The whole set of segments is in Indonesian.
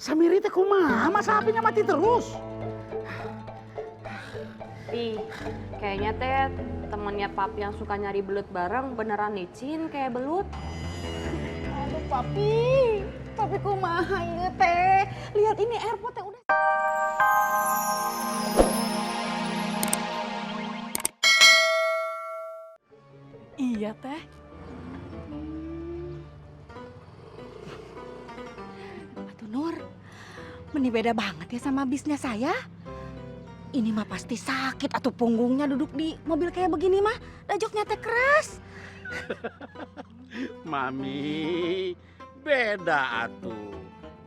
Samiri teh kumaha, masa apinya mati terus? Ih, kayaknya teh temennya Papi yang suka nyari belut bareng beneran licin kayak belut. Aduh Papi, Papi kumaha ieu teh? Lihat ini airport teh udah. Iya teh. Atuh Nur, meni beda banget ya sama bisnya saya. Ini mah pasti sakit atau punggungnya duduk di mobil kayak begini mah. Dajoknya teh keras. Mami, beda atuh.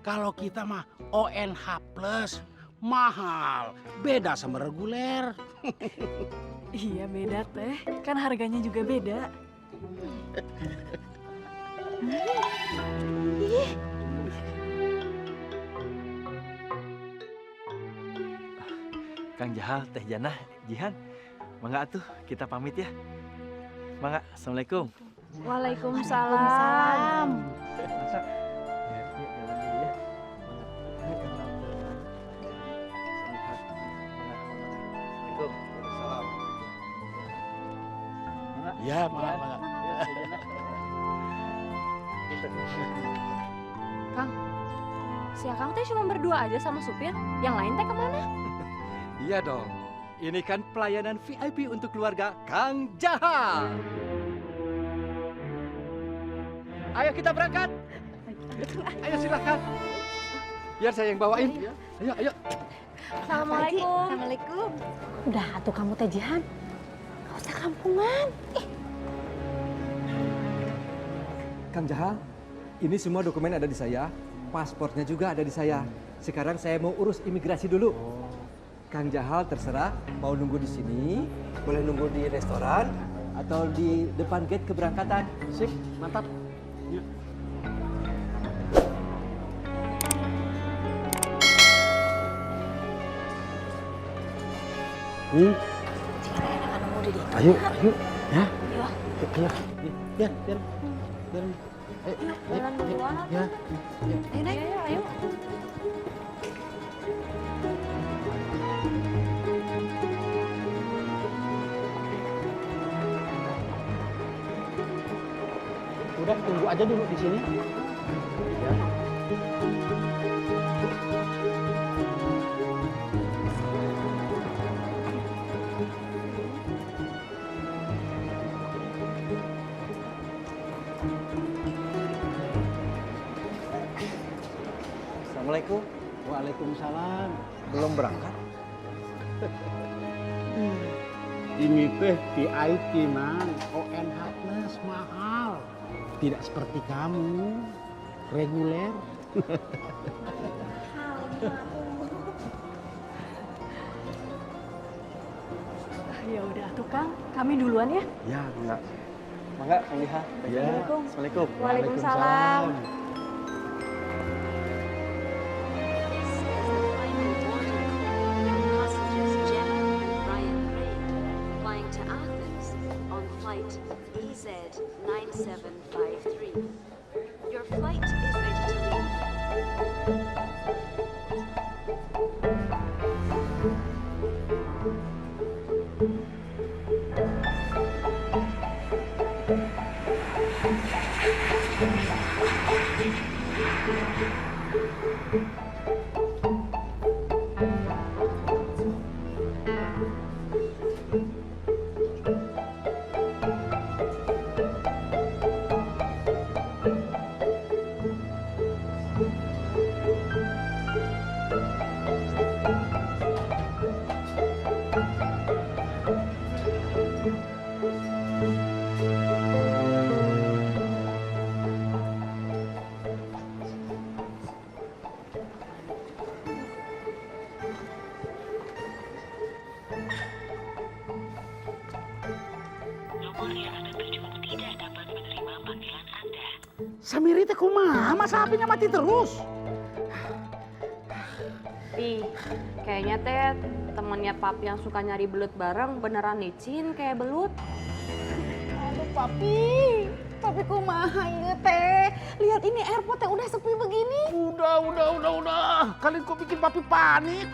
Kalau kita mah ONH plus, mahal. Beda sama reguler. Iya beda teh. Kan harganya juga beda. Ih, Kang Jahal, Teh Janah, Jihan, mangga atuh kita pamit ya. Mangga, assalamualaikum. Waalaikumsalam. Masa? Ya, yuk jalan dulu ya. Mangga. Ayo, Kang Jahal. Assalamualaikum. Waalaikumsalam. Mangga. Ya, mangga. Ya, Teh Janah. Kita Kang, si Akang teh cuma berdua aja sama supir. Yang lain teh kemana? Iya dong, ini kan pelayanan VIP untuk keluarga Kang Jahal. Ayo kita berangkat. Ayo silakan. Biar saya yang bawain. Ayo, ayo. Assalamualaikum. Assalamualaikum. Udah atuh kamu teh Jihan. Gak usah kampungan. Kang Jahal, ini semua dokumen ada di saya. Paspornya juga ada di saya. Sekarang saya mau urus imigrasi dulu. Kang Jahal terserah mau nunggu di sini, boleh nunggu di restoran atau di depan gate keberangkatan. Sip, mantap. Ya. Ayo, ayo. Ya. Ayo. Biar. Ayo. Jalan duluan. Ya. Ayo, ayo. Udah tunggu aja dulu di sini. Ya. Assalamualaikum. Waalaikumsalam. Belum berangkat? Ini teh VIP, Mang. ONH plus mahal. Tidak seperti kamu. Reguler. Ya udah tuh Kang, kami duluan ya. Ya, mangga. Mangga, Kang Jahal. Ya. Assalamualaikum. Waalaikumsalam. Passengers Gemma and Ryan Ray flying to Athens on flight EZ 9753. Your flight is ready to leave. Samiri teh kumaha, masa apinya mati terus? Ih, kayaknya teh temennya Papi yang suka nyari belut bareng beneran licin kayak belut. Aduh Papi, Tapi kumaha ieu teh? Lihat ini airport teh udah sepi begini. Udah. Kalian kok bikin papi panik?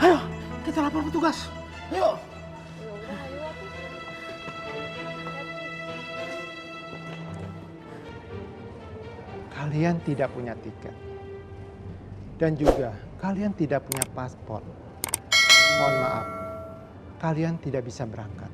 Ayo, kita lapor petugas. Ayo. Kalian tidak punya tiket. Dan juga kalian tidak punya paspor. Mohon maaf, kalian tidak bisa berangkat.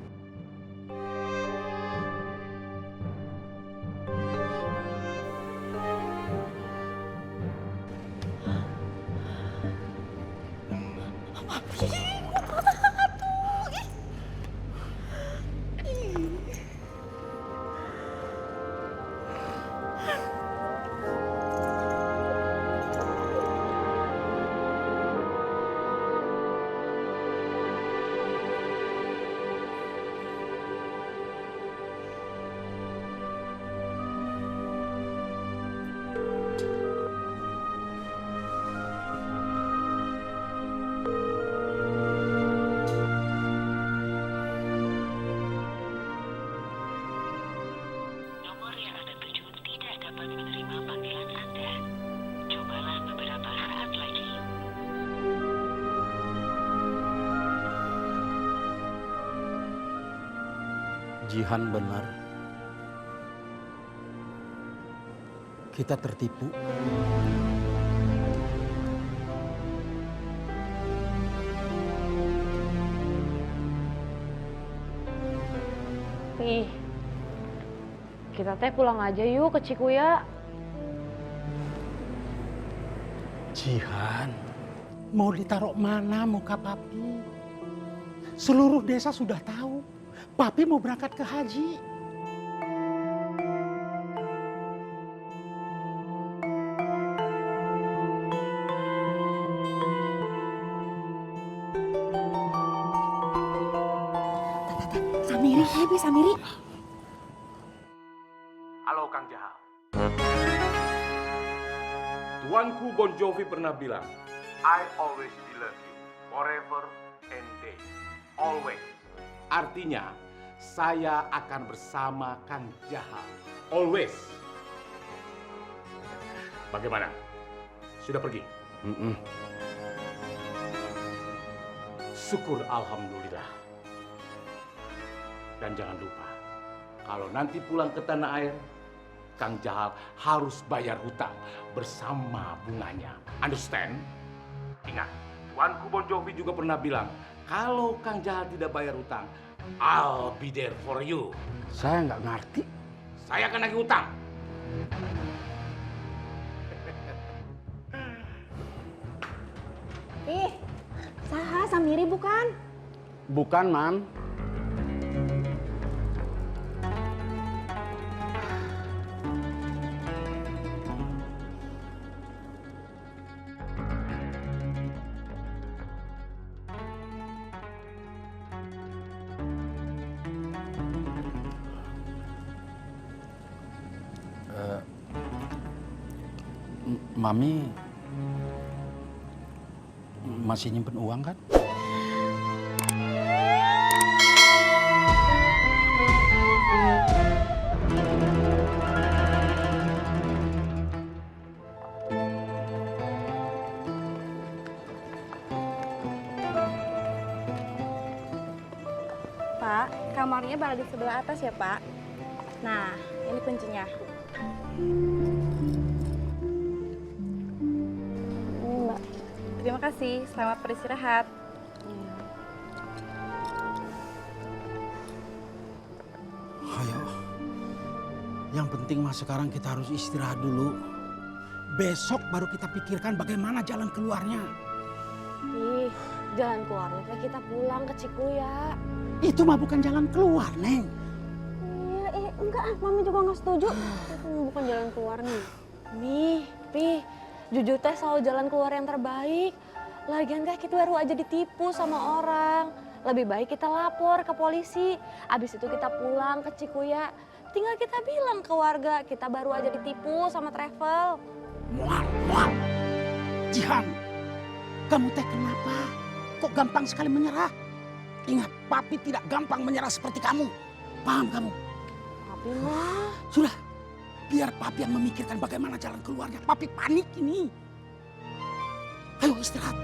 Nomor yang Anda tuju tidak dapat menerima panggilan Anda. Cobalah beberapa saat lagi. Jihan benar. Kita tertipu. Ih, kita teh pulang aja yuk ke Cikuya. Jihan, mau ditaruh mana muka papi? Seluruh desa sudah tahu, papi mau berangkat ke haji. Samiri, ayo Samiri. Halo Kang Jahal. Tuanku Bon Jovi pernah bilang, I always be love you, forever and day, always. Artinya, saya akan bersama Kang Jahal, always. Bagaimana? Sudah pergi? Syukur alhamdulillah. Dan jangan lupa, kalau nanti pulang ke tanah air, Kang Jahal harus bayar hutang bersama bunganya. Understand? Ingat, Tuanku Bon Jovi juga pernah bilang, kalau Kang Jahal tidak bayar hutang, I'll be there for you. Saya nggak ngerti. Saya akan nagih hutang. Saha Samiri bukan? Bukan, Mam. Mami masih nyimpen uang kan? Pak, kamarnya berada di sebelah atas ya Pak. Nah, ini kuncinya. Mbak, terima kasih. Selamat beristirahat. Ayo, yang penting mah sekarang kita harus istirahat dulu. Besok baru kita pikirkan bagaimana jalan keluarnya. Ih, jalan keluarnya teh kita pulang ke Cikuya. Itu mah bukan jalan keluar, Neng. Iya, enggak, Mami juga nggak setuju. Itu bukan jalan keluar nih. Pi, jujur teh selalu jalan keluar yang terbaik. Lagian teh kita baru aja ditipu sama orang. Lebih baik kita lapor ke polisi. Abis itu kita pulang ke Cikuya. Tinggal kita bilang ke warga, kita baru aja ditipu sama travel. Mual. Jihan, kamu teh kenapa? Kok gampang sekali menyerah? Ingat, papi tidak gampang menyerah seperti kamu. Paham kamu? Tapi mah, Sudah, biar papi yang memikirkan bagaimana jalan keluarnya. Papi panik ini. Ayo istirahat.